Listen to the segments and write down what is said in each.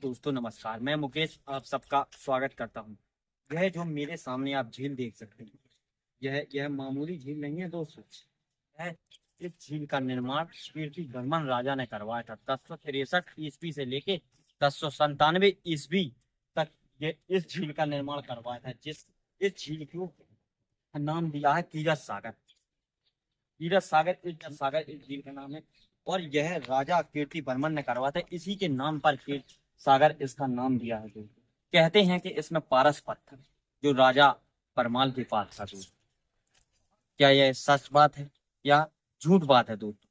दोस्तों नमस्कार। मैं मुकेश आप सबका स्वागत करता हूं। यह जो मेरे सामने आप झील देख सकते हैं, यह मामूली झील नहीं है दोस्तों। यह इस झील का निर्माण कीर्ति वर्मन राजा ने करवाया था 1063 ईस्वी से लेके 1097 ईस्वी तक। ये इस झील का निर्माण करवाया था, इस झील को नाम दिया है तीरथ सागर। इस झील का नाम है। और यह राजा कीर्ति वर्मन ने करवाया था, इसी के नाम पर कीर्ति सागर इसका नाम दिया है दोस्तों। कहते हैं कि इसमें पारस पत्थर जो राजा परमाल के पास था दोस्तों। क्या यह सच बात है या झूठ बात है दोस्तों?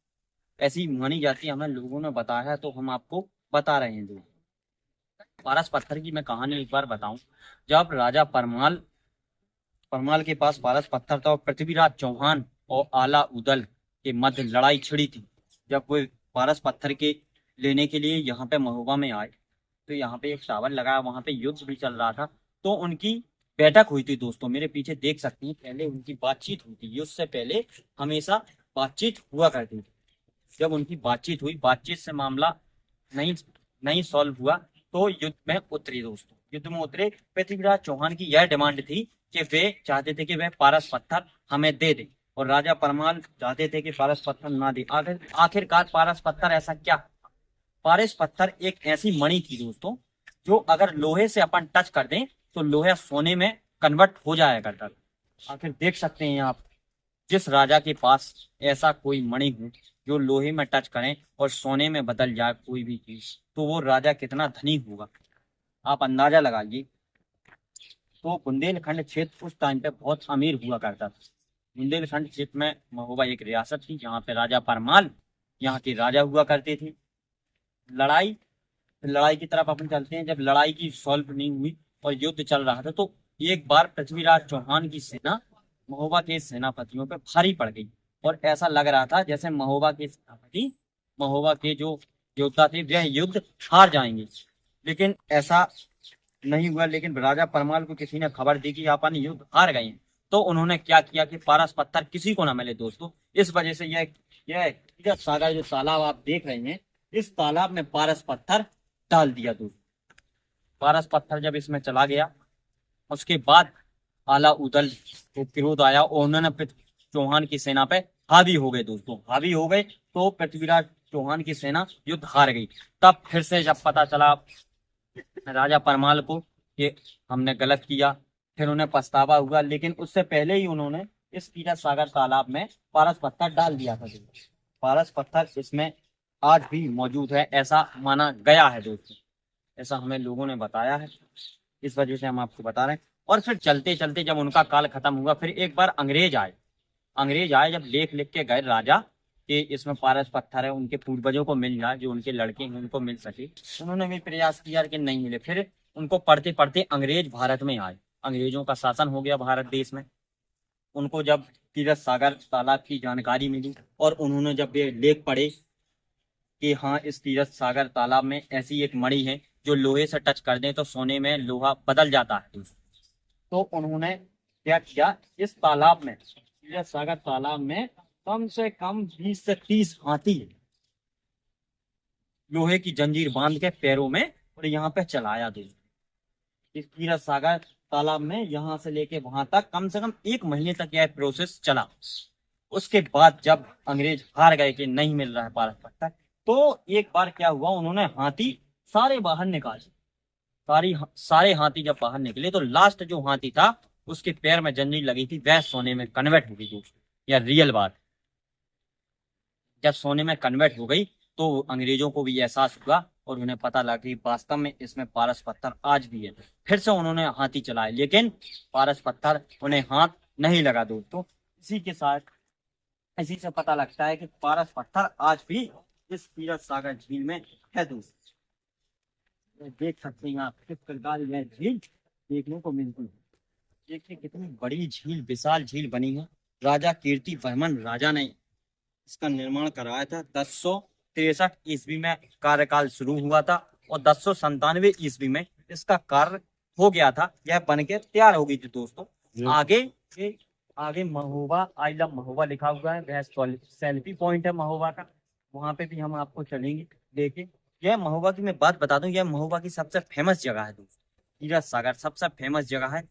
ऐसी मानी जाती है, हमें लोगों ने बताया है तो हम आपको बता रहे हैं दोस्तों। पारस पत्थर की मैं कहानी एक बार बताऊं। जब राजा परमाल परमाल के पास पारस पत्थर था और पृथ्वीराज चौहान और आला उदल के मध्य लड़ाई छिड़ी थी। जब वो पारस पत्थर के लेने के लिए यहाँ पे महोबा में आए तो यहाँ पे एक टावर लगाया, वहां पे युद्ध भी चल रहा था। तो उनकी बैठक हुई थी दोस्तों, मेरे पीछे देख सकते हैं। पहले उनकी बातचीत हुई थी, युद्ध से पहले हमेशा बातचीत हुआ करती थी। जब उनकी बातचीत हुई, बातचीत से मामला नहीं नहीं सॉल्व हुआ तो युद्ध में उतरे दोस्तों। युद्ध में उतरे। पृथ्वीराज चौहान की यह डिमांड थी कि वे चाहते थे कि वह पारस पत्थर हमें दे दे, और राजा परमाल चाहते थे कि पारस पत्थर ना दे। आखिरकार पारस पत्थर ऐसा क्या? पारस पत्थर एक ऐसी मणि थी दोस्तों, जो अगर लोहे से अपन टच कर दें तो लोहा सोने में कन्वर्ट हो जाया करता था। आखिर देख सकते हैं आप, जिस राजा के पास ऐसा कोई मणि हो जो लोहे में टच करें और सोने में बदल जाए कोई भी चीज, तो वो राजा कितना धनी होगा, आप अंदाजा लगाइए। तो बुंदेलखंड क्षेत्र उस टाइम पे बहुत अमीर हुआ करता था। बुंदेलखंड क्षेत्र में महोबा एक रियासत थी, जहाँ पे राजा परमाल यहाँ के राजा हुआ करते थे। लड़ाई लड़ाई की तरफ अपन चलते हैं। जब लड़ाई की सॉल्व नहीं हुई और युद्ध चल रहा था, तो एक बार पृथ्वीराज चौहान की सेना महोबा के सेनापतियों पे भारी पड़ गई। और ऐसा लग रहा था जैसे महोबा के सेनापति, महोबा के जो योद्धा थे, वह युद्ध हार जाएंगे। लेकिन ऐसा नहीं हुआ। लेकिन राजा परमाल को किसी ने खबर दी कि अपन युद्ध हार गए हैं। तो उन्होंने क्या किया कि पारस पत्थर किसी को ना मिले दोस्तों। इस वजह से यह सागर जो तालाब आप देख रहे हैं, इस तालाब में पारस पत्थर डाल दिया दोस्तों। पारस पत्थर जब इसमें चला गया, उसके बाद आला उदल को क्रोध आया और उन्होंने चौहान की सेना पे हावी हो गए दोस्तों। हावी हो गए तो पृथ्वीराज चौहान की सेना युद्ध हार गई। तब फिर से जब पता चला राजा परमाल को कि हमने गलत किया, फिर उन्हें पछतावा हुआ। लेकिन उससे पहले ही उन्होंने इस तीरथ सागर तालाब में पारस पत्थर डाल दिया था। पारस पत्थर इसमें आज भी मौजूद है, ऐसा माना गया है दोस्तों। ऐसा हमें लोगों ने बताया है, इस वजह से हम आपको बता रहे हैं। और फिर चलते चलते जब उनका काल खत्म हुआ, फिर एक बार अंग्रेज आए जब लेख लिख के गए राजा कि इसमें पारस पत्थर है, उनके पूर्वजों को मिल जाए, जो उनके लड़के हैं उनको मिल सके। उन्होंने भी प्रयास किया कि नहीं मिले। फिर उनको पढ़ते पढ़ते अंग्रेज भारत में आए, अंग्रेजों का शासन हो गया भारत देश में। उनको जब तीरथ सागर तालाब की जानकारी मिली और उन्होंने जब ये लेख पढ़े कि हाँ, इस तीरथ सागर तालाब में ऐसी एक मणि है जो लोहे से टच कर दें तो सोने में लोहा बदल जाता है, तो उन्होंने क्या किया, इस तालाब में, तीरथ सागर तालाब में कम से कम 20 से 30 हाथी लोहे की जंजीर बांध के पैरों में और यहाँ पे चलाया दोस्तों। इस तीरथ सागर तालाब में यहाँ से लेके वहां तक कम से कम 1 महीने तक यह प्रोसेस चला। उसके बाद जब अंग्रेज हार गए कि नहीं मिल रहा है पारस पत्थर, तो एक बार क्या हुआ, उन्होंने हाथी सारे बाहर निकाले। सारे हाथी जब बाहर निकले तो लास्ट जो हाथी था उसके पैर में जंजीर लगी थी, वह सोने में कन्वर्ट हो गई दोस्तों। यह रियल बात। जब सोने में कन्वर्ट हो गई तो अंग्रेजों को भी एहसास हुआ और उन्हें पता लगा कि वास्तव में इसमें पारस पत्थर आज भी है। फिर से उन्होंने हाथी चलाए, लेकिन पारस पत्थर उन्हें हाथ नहीं लगा दोस्तों। इसी से पता लगता है कि पारस पत्थर आज भी इस तीरथ सागर झील में है दोस्तों। देख सकते हैं आप किस प्रकार यह झील देखने को मिलती है। देखिए कितनी बड़ी झील, विशाल झील बनी है। राजा कीर्ति वर्मन राजा ने इसका निर्माण कराया था। 1063 ईस्वी में कार्यकाल शुरू हुआ था और 1097 ईस्वी में इसका कार्य हो गया था। यह बनके तैयार हो गई थी दोस्तों। आगे महोबा, आई लव महोबा लिखा हुआ है, वह सेल्फी पॉइंट है महोबा का। वहां पे भी हम आपको चलेंगे, देखिए यह महोबा की मैं बात बता दूं, यह महोबा की सबसे फेमस जगह है दोस्तों। तीरथ सागर सबसे फेमस जगह है।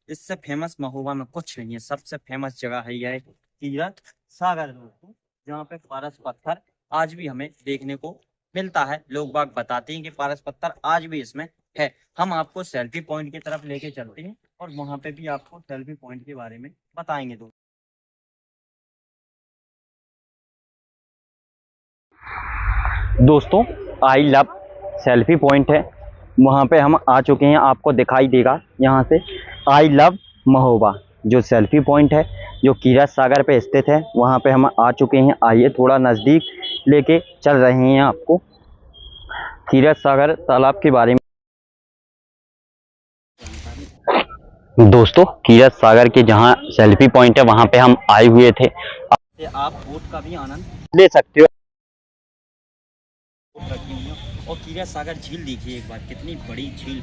इससे फेमस महोबा में कुछ नहीं है। सबसे फेमस जगह है यह तीरथ सागर दोस्तों, जहाँ पे पारस पत्थर आज भी हमें देखने को मिलता है। लोग बाग बताते हैं कि पारस पत्थर आज भी इसमें है। हम आपको सेल्फी पॉइंट की तरफ लेके चलते हैं और वहां पे भी आपको सेल्फी पॉइंट के बारे में बताएंगे दोस्तों। दोस्तों आई लव सेल्फी पॉइंट है, वहाँ पे हम आ चुके हैं। आपको दिखाई देगा यहाँ से आई लव महोबा जो सेल्फी पॉइंट है, जो कीरत सागर पे स्थित है, वहाँ पे हम आ चुके हैं। आइए थोड़ा नज़दीक लेके चल रहे हैं आपको कीरत सागर तालाब के बारे में। दोस्तों कीरत सागर के जहाँ सेल्फी पॉइंट है वहाँ पे हम आए हुए थे। आप बोट का भी आनंद ले सकते हो। रखी हुई है। और कीरत सागर झील देखिए एक बार, कितनी बड़ी झील,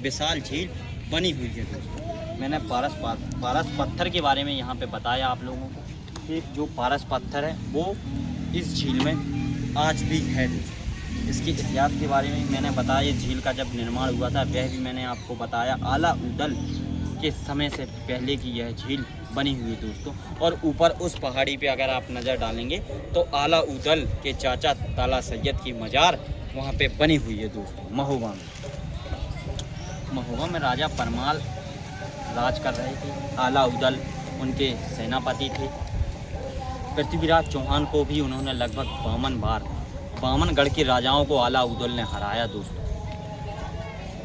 विशाल झील बनी हुई है दोस्तों। मैंने पारस पत्थर के बारे में यहाँ पे बताया आप लोगों को कि जो पारस पत्थर है वो इस झील में आज भी है दोस्तों। इसके इतिहास के बारे में मैंने बताया। ये झील का जब निर्माण हुआ था वह भी मैंने आपको बताया। आला उदल के समय से पहले की यह झील बनी हुई है दोस्तों। और ऊपर उस पहाड़ी पे अगर आप नज़र डालेंगे तो आला उदल के चाचा ताला सैयद की मजार वहाँ पे बनी हुई है दोस्तों। महोबा में राजा परमाल राज कर रहे थे। आला उदल उनके सेनापति थे। पृथ्वीराज चौहान को भी उन्होंने लगभग 52 गढ़ के राजाओं को आला उदल ने हराया दोस्तों।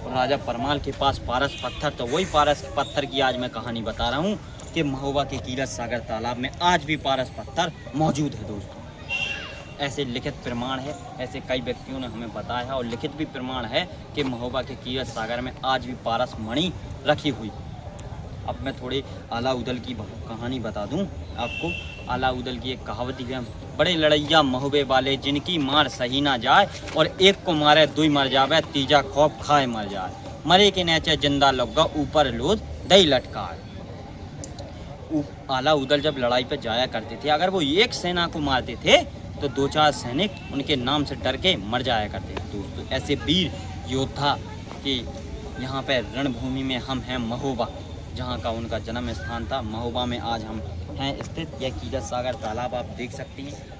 और राजा परमाल के पास पारस पत्थर, तो वही पारस पत्थर की आज मैं कहानी बता रहा हूँ कि महोबा के कीरत सागर तालाब में आज भी पारस पत्थर मौजूद है दोस्तों। ऐसे लिखित प्रमाण है, ऐसे कई व्यक्तियों ने हमें बताया है और लिखित भी प्रमाण है कि महोबा के कीरत सागर में आज भी पारस मणि रखी हुई। अब मैं थोड़ी आला उदल की कहानी बता दूं आपको। आला उदल की एक कहावत है, बड़े लड़ैया महोबे वाले जिनकी मार सही ना जाए, और एक को मारे दुई मर जावे, तीजा खौफ खाए मर जाए, मरे के नीचे जिंदा लगा ऊपर लोद दई लटकाए। आला उदल जब लड़ाई पर जाया करते थे, अगर वो एक सेना को मारते थे तो 2-4 सैनिक उनके नाम से डर के मर जाया करते थे दोस्तों। ऐसे वीर योद्धा के यहाँ पे रणभूमि में हम हैं महोबा, जहाँ का उनका जन्म स्थान था। महोबा में आज हम हैं स्थित। यह कीरत सागर तालाब आप देख सकते हैं।